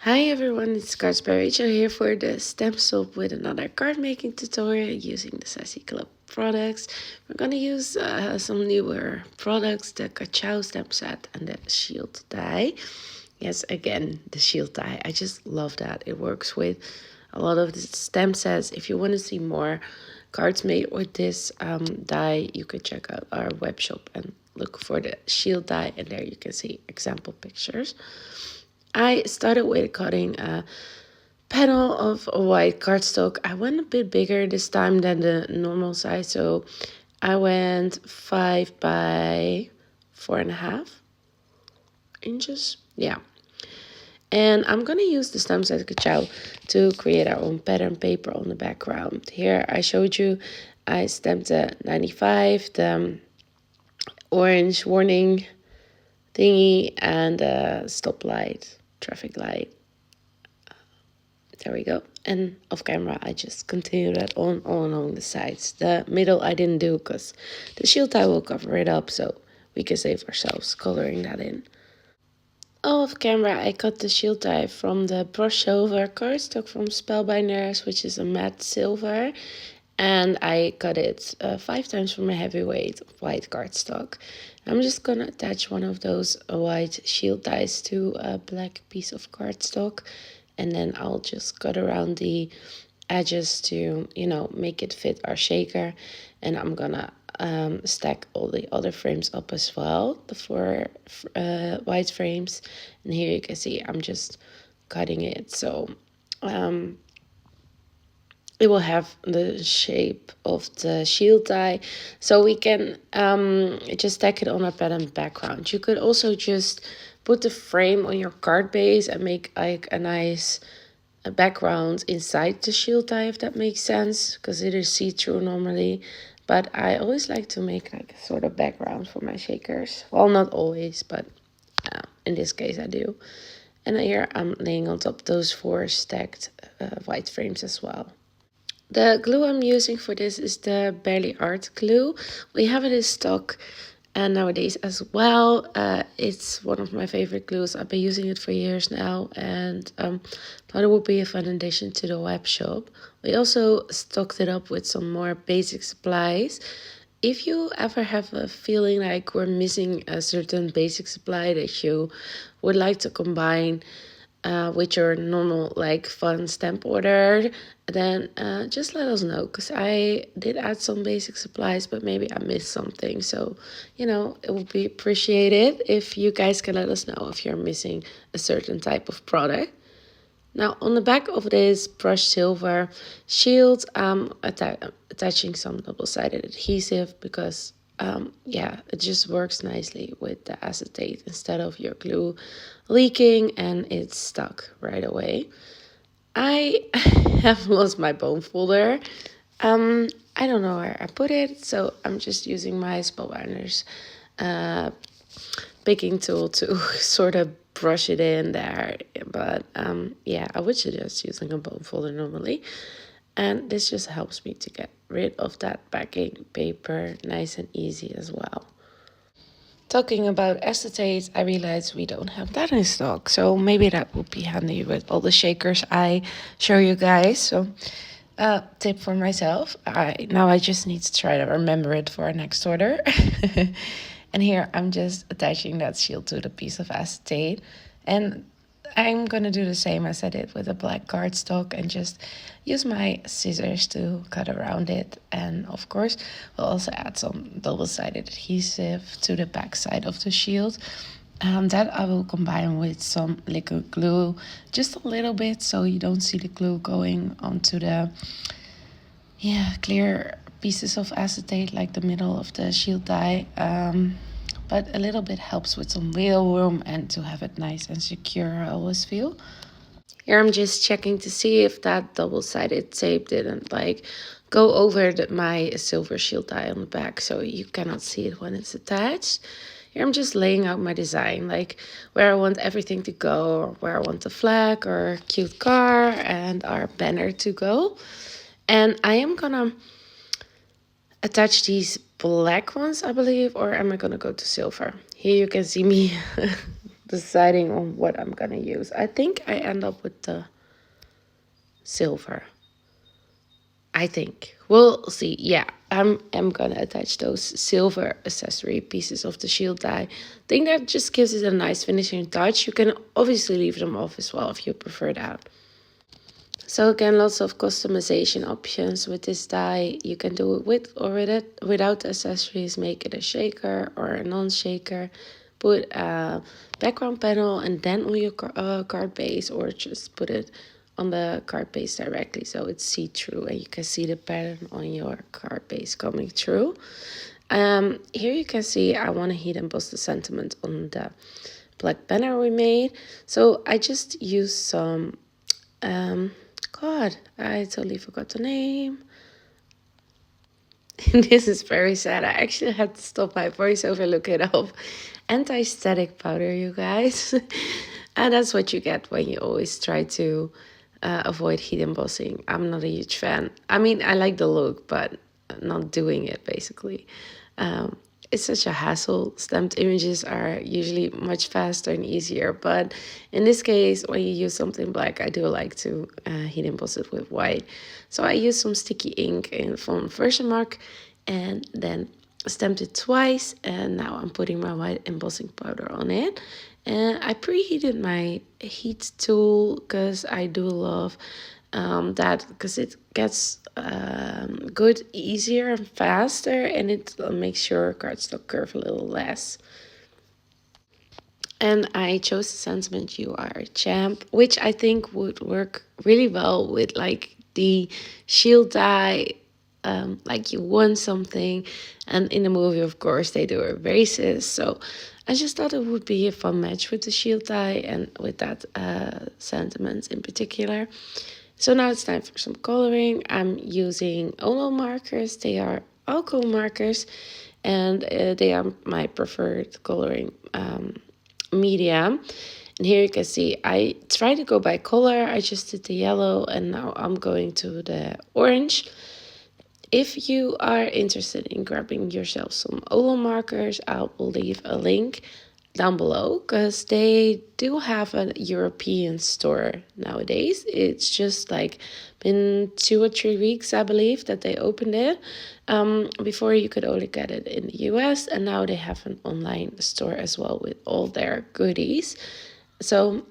Hi everyone, it's cards.byrachel here for the stamp shop with another card making tutorial using the Sassy Club products. We're gonna use some newer products, the Kachow stamp set and the shield die. Yes, again, the shield die. I just love that. It works with a lot of the stamp sets. If you want to see more cards made with this die, you could check out our web shop and look for the shield die, and there you can see example pictures. I started with cutting a panel of a white cardstock. I went a bit bigger this time than the normal size, so I went 5 by 4.5 inches. Yeah. And I'm gonna use the stamp set Kachow to create our own pattern paper on the background. Here I showed you I stamped a 95, the orange warning thingy, and a stoplight, traffic light. There we go. And off camera, I just continue that on all along the sides. The middle I didn't do because the shield tie will cover it up, so we can save ourselves coloring that in. Off camera, I cut the shield tie from the brush silver cardstock from Spellbinders, which is a matte silver. And I cut it 5 times from a heavyweight white cardstock. I'm just gonna attach one of those white shield ties to a black piece of cardstock. And then I'll just cut around the edges to, make it fit our shaker. And I'm gonna stack all the other frames up as well, the 4 white frames. And here you can see I'm just cutting it so it will have the shape of the shield die, so we can just stack it on a pattern background. You could also just put the frame on your card base and make like a nice background inside the shield die, if that makes sense, because it is see-through normally. But I always like to make like a sort of background for my shakers. Well, not always, but in this case I do. And here I'm laying on top those 4 stacked white frames as well. The glue I'm using for this is the Barely Art glue. We have it in stock nowadays as well. It's one of my favorite glues. I've been using it for years now, and thought it would be a fun addition to the web shop. We also stocked it up with some more basic supplies. If you ever have a feeling like we're missing a certain basic supply that you would like to combine with your normal like fun stamp order, then just let us know, because I did add some basic supplies, but maybe I missed something. So it would be appreciated if you guys can let us know if you're missing a certain type of product. Now on the back of this brushed silver shield, I'm attaching some double-sided adhesive because it just works nicely with the acetate instead of your glue leaking and it's stuck right away. I have lost my bone folder. I don't know where I put it, so I'm just using my Spellbinders picking tool to sort of brush it in there. But I would suggest using a bone folder normally. And this just helps me to get rid of that backing paper nice and easy as well. Talking about acetate, I realized we don't have that in stock, so maybe that would be handy with all the shakers I show you guys. So tip for myself, I just need to try to remember it for our next order. And here I'm just attaching that shield to the piece of acetate, and I'm gonna do the same as I did with the black cardstock and just use my scissors to cut around it. And of course we'll also add some double-sided adhesive to the back side of the shield. That I will combine with some liquid glue, just a little bit, so you don't see the glue going onto the clear pieces of acetate like the middle of the shield die. But a little bit helps with some wiggle room and to have it nice and secure, I always feel. Here I'm just checking to see if that double-sided tape didn't go over my silver shield die on the back, so you cannot see it when it's attached. Here I'm just laying out my design, like where I want everything to go, or where I want the flag or cute car and our banner to go. And I am gonna attach these black ones, I believe, or am I gonna go to silver? Here you can see me deciding on what I'm gonna use. I think I end up with the silver. I think. We'll see. Yeah, I'm gonna attach those silver accessory pieces of the shield die. I think that just gives it a nice finishing touch. You can obviously leave them off as well if you prefer that. So again, lots of customization options with this die. You can do it with or without accessories. Make it a shaker or a non-shaker. Put a background panel and then on your card base, or just put it on the card base directly so it's see-through and you can see the pattern on your card base coming through. Here you can see I want to heat emboss the sentiment on the black banner we made. So I just used some God, I totally forgot the name. This is very sad. I actually had to stop my voiceover, look it up. Anti-static powder, you guys. And that's what you get when you always try to avoid heat embossing. I'm not a huge fan. I mean, I like the look, but not doing it, basically. It's such a hassle. Stamped images are usually much faster and easier, but in this case, when you use something black, I do like to heat emboss it with white. So I used some sticky ink from Versamark and then stamped it twice, and now I'm putting my white embossing powder on it. And I preheated my heat tool because I do love that, because it gets good easier and faster, and it makes your cardstock curve a little less. And I chose the sentiment "You Are a Champ," which I think would work really well with like the shield die, like you won something. And in the movie, of course, they do a racist. So I just thought it would be a fun match with the shield die and with that sentiment in particular. So now it's time for some coloring. I'm using Olo markers. They are alcohol markers, and they are my preferred coloring medium. And here you can see I try to go by color. I just did the yellow and now I'm going to the orange. If you are interested in grabbing yourself some Olo markers, I will leave a link down below because they do have a European store nowadays. It's just like been 2 or 3 weeks, I believe, that they opened it. Before you could only get it in the US, and now they have an online store as well with all their goodies. So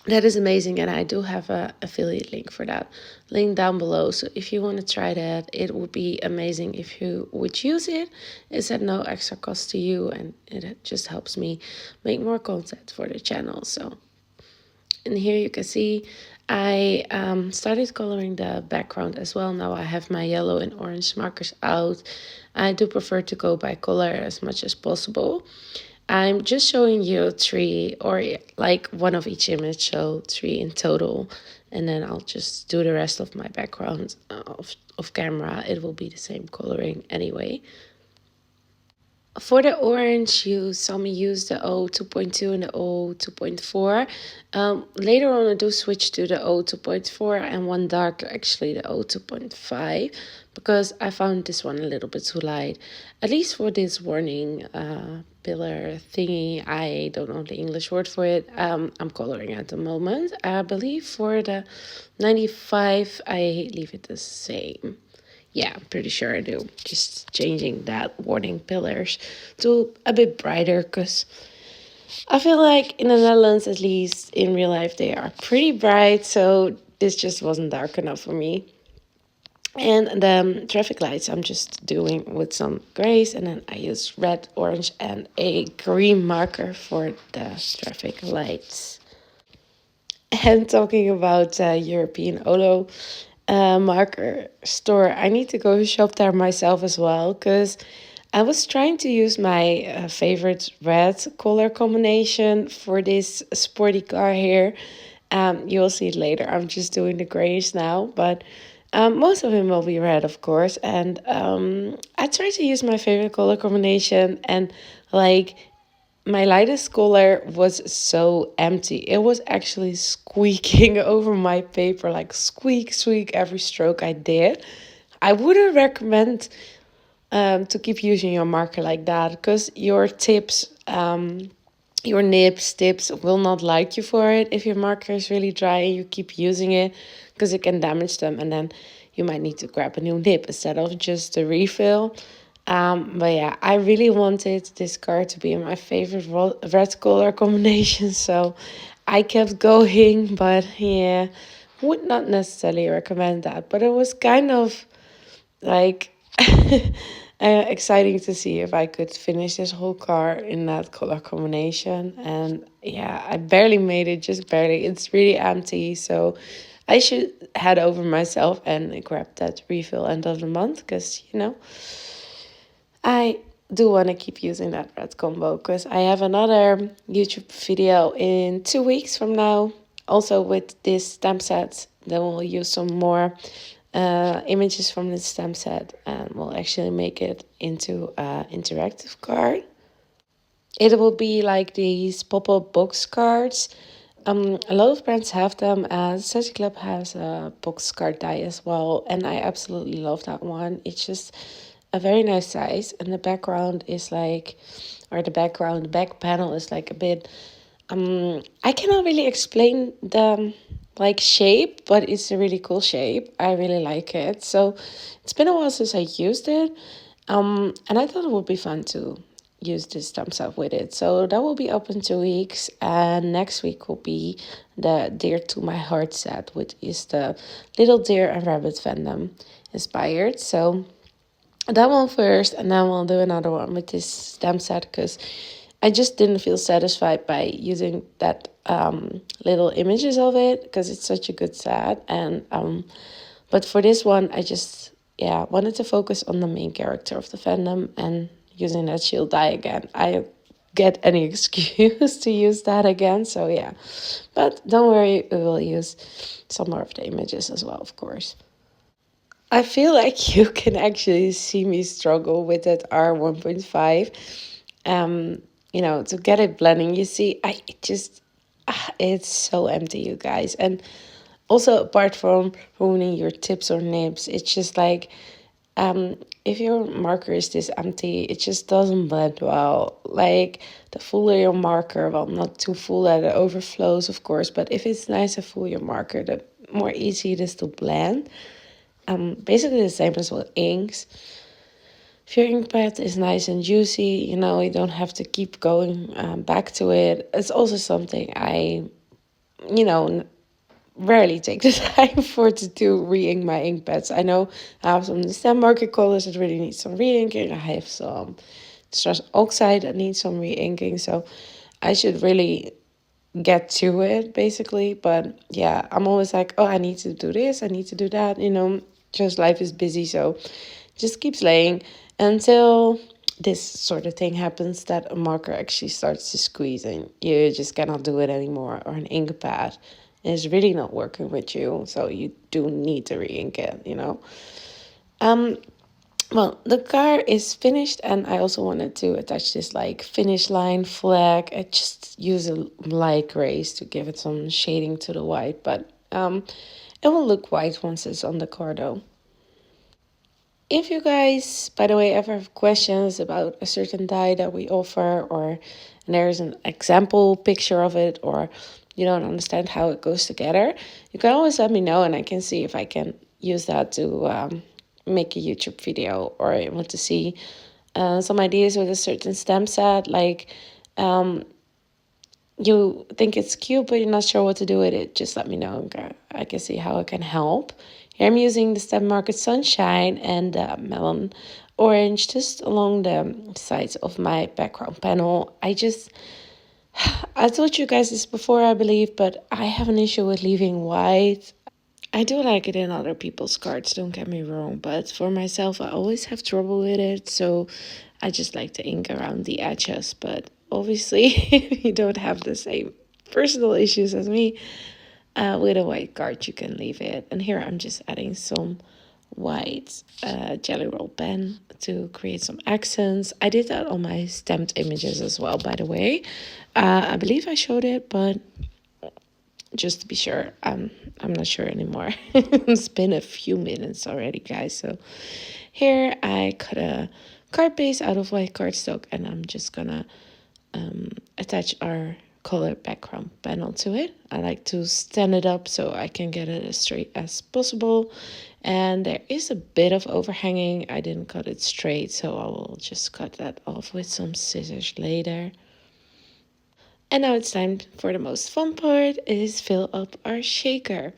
that is amazing, and I do have a affiliate link for that link down below. So if you want to try that, it would be amazing if you would use it. It's at no extra cost to you, and it just helps me make more content for the channel. So, and here you can see I started coloring the background as well. Now I have my yellow and orange markers out. I do prefer to go by color as much as possible. I'm just showing you 3, or like one of each image, so 3 in total. And then I'll just do the rest of my background off camera. It will be the same coloring anyway. For the orange, you saw me use the O 2.2 and the O 2.4. Later on, I do switch to the O 2.4 and one darker, actually the O 2.5, because I found this one a little bit too light. At least for this warning pillar thingy, I don't know the English word for it. I'm coloring at the moment. I believe for the 95, I leave it the same. Yeah, I'm pretty sure I do. Just changing that warning pillars to a bit brighter, because I feel like in the Netherlands, at least in real life, they are pretty bright. So this just wasn't dark enough for me. And the traffic lights I'm just doing with some grays, and then I use red, orange, and a green marker for the traffic lights. And talking about European Olo marker store, I need to go shop there myself as well, because I was trying to use my favorite red color combination for this sporty car here. You'll see it later. I'm just doing the grays now, but most of them will be red, of course. And I tried to use my favorite color combination, and like my lightest color was so empty. It was actually squeaking over my paper, like squeak, squeak every stroke I did. I wouldn't recommend to keep using your marker like that, because your tips your nibs, tips will not like you for it if your marker is really dry and you keep using it, because it can damage them, and then you might need to grab a new nib instead of just a refill. But yeah, I really wanted this card to be my favorite red color combination, so I kept going. But yeah, would not necessarily recommend that. But it was kind of like exciting to see if I could finish this whole car in that color combination. And yeah, I barely made it, just barely. It's really empty, so I should head over myself and grab that refill end of the month, because I do want to keep using that red combo, because I have another YouTube video in 2 weeks from now, also with this stamp set. Then we'll use some more images from this stamp set, and we'll actually make it into an interactive card. It will be like these pop-up box cards. A lot of brands have them, as Sassy Club has a box card die as well, and I absolutely love that one. It's just a very nice size, and the background is like, or the back panel is like a bit, I cannot really explain the like shape, but it's a really cool shape. I really like it. So it's been a while since I used it, and I thought it would be fun to use this thumbs up with it. So that will be up in 2 weeks, and next week will be the Dear to My Heart set, which is the little deer and rabbit fandom inspired. So that one first, and then we'll do another one with this stamp set, because I just didn't feel satisfied by using that little images of it, because it's such a good set. And but for this one, I just wanted to focus on the main character of the fandom, and using that shield die again. I get any excuse to use that again, so yeah. But don't worry, we will use some more of the images as well, of course. I feel like you can actually see me struggle with that R1.5. To get it blending, you see, it's so empty, you guys. And also, apart from ruining your tips or nibs, it's just like, if your marker is this empty, it just doesn't blend well. Like, the fuller your marker, well, not too full that it overflows, of course, but if it's nice and full your marker, the more easy it is to blend. Basically the same as with inks. If your ink pad is nice and juicy, you don't have to keep going back to it. It's also something I, rarely take the time for to do re-ink my ink pads. I know I have some stem market colors that really need some re-inking. I have some stress oxide that needs some re-inking. So I should really get to it, basically. But yeah, I'm always like, oh, I need to do this, I need to do that, just life is busy, so just keeps laying until this sort of thing happens, that a marker actually starts to squeeze and you just cannot do it anymore, or an ink pad is really not working with you, so you do need to re-ink it. Well, the car is finished, and I also wanted to attach this like finish line flag. I just use a light grays to give it some shading to the white, but it will look white once it's on the car though. If you guys, by the way, ever have questions about a certain die that we offer, or there's an example picture of it, or you don't understand how it goes together, you can always let me know, and I can see if I can use that to make a YouTube video, or I want to see some ideas with a certain stamp set, like you think it's cute but you're not sure what to do with it, just let me know. I can see how I can help. Here I'm using the Stamp Market Sunshine and Melon Orange just along the sides of my background panel. I told you guys this before, I believe, but I have an issue with leaving white. I do like it in other people's cards, don't get me wrong, but for myself, I always have trouble with it, so I just like to ink around the edges. But obviously, if you don't have the same personal issues as me, with a white card, you can leave it. And here I'm just adding some white jelly roll pen to create some accents. I did that on my stamped images as well, by the way. I believe I showed it, but just to be sure, I'm not sure anymore. It's been a few minutes already, guys. So here I cut a card base out of white cardstock, and I'm just gonna attach our color background panel to it. I like to stand it up so I can get it as straight as possible. And there is a bit of overhanging. I didn't cut it straight, so I will just cut that off with some scissors later. And now it's time for the most fun part, is fill up our shaker.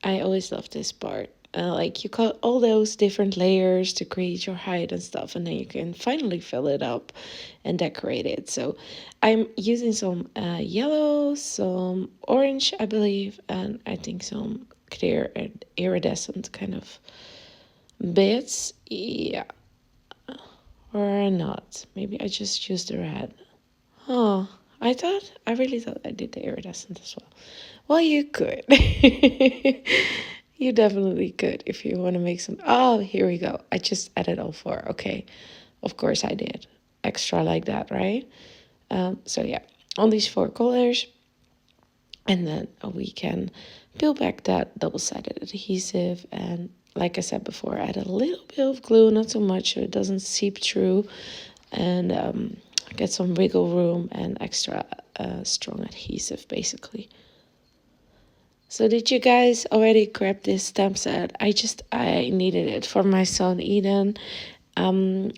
I always love this part. Like you cut all those different layers to create your height and stuff, and then you can finally fill it up and decorate it. So I'm using some yellow, some orange, I believe, and I think some clear and iridescent kind of bits. Yeah, or not. Maybe I just used the red. Oh, I really thought I did the iridescent as well. Well, you could. You definitely could if you want to make some. Oh, here we go. I just added all four. Okay. Of course I did. Extra like that, right? So yeah, on these four colors. And then we can peel back that double-sided adhesive. And like I said before, add a little bit of glue, not so much so it doesn't seep through. And get some wiggle room and extra strong adhesive, basically. So did you guys already grab this stamp set? I needed it for my son Eden.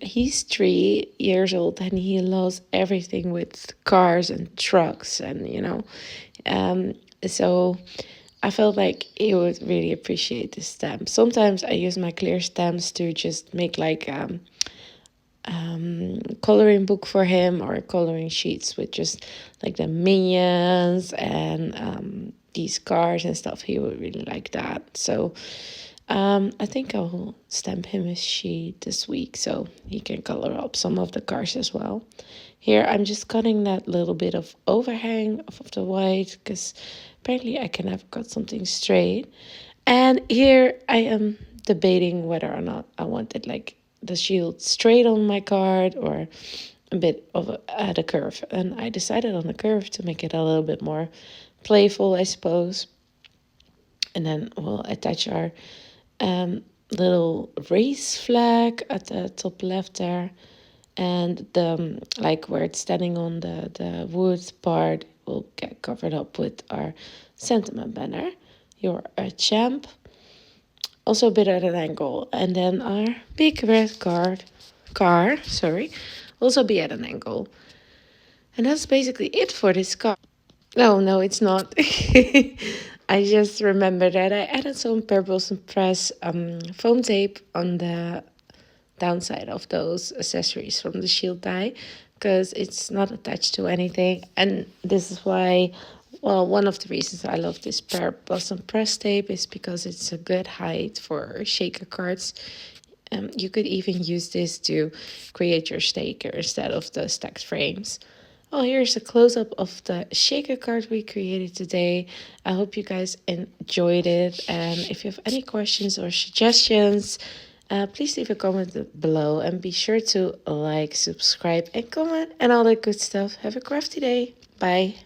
He's 3 years old and he loves everything with cars and trucks and so I felt like he would really appreciate this stamp. Sometimes I use my clear stamps to just make like coloring book for him, or coloring sheets with just like the minions and these cars and stuff. He would really like that. So I think I'll stamp him a sheet this week so he can color up some of the cars as well. Here I'm just cutting that little bit of overhang off of the white because apparently I can never cut something straight. And here I am debating whether or not I wanted like the shield straight on my card or a bit of at a curve. And I decided on a curve to make it a little bit more playful, I suppose. And then we'll attach our little race flag at the top left there. And the like where it's standing on the wood part will get covered up with our sentiment banner. You're a champ. Also a bit at an angle. And then our big red car, sorry, also be at an angle. And that's basically it for this car. No, it's not. I just remembered that I added some purple press foam tape on the downside of those accessories from the shield die because it's not attached to anything. And this is why, well, one of the reasons I love this pear blossom press tape is because it's a good height for shaker cards. You could even use this to create your shaker instead of the stacked frames. Oh, here's a close-up of the shaker card we created today. I hope you guys enjoyed it. And if you have any questions or suggestions, please leave a comment below. And be sure to like, subscribe, and comment, and all that good stuff. Have a crafty day. Bye.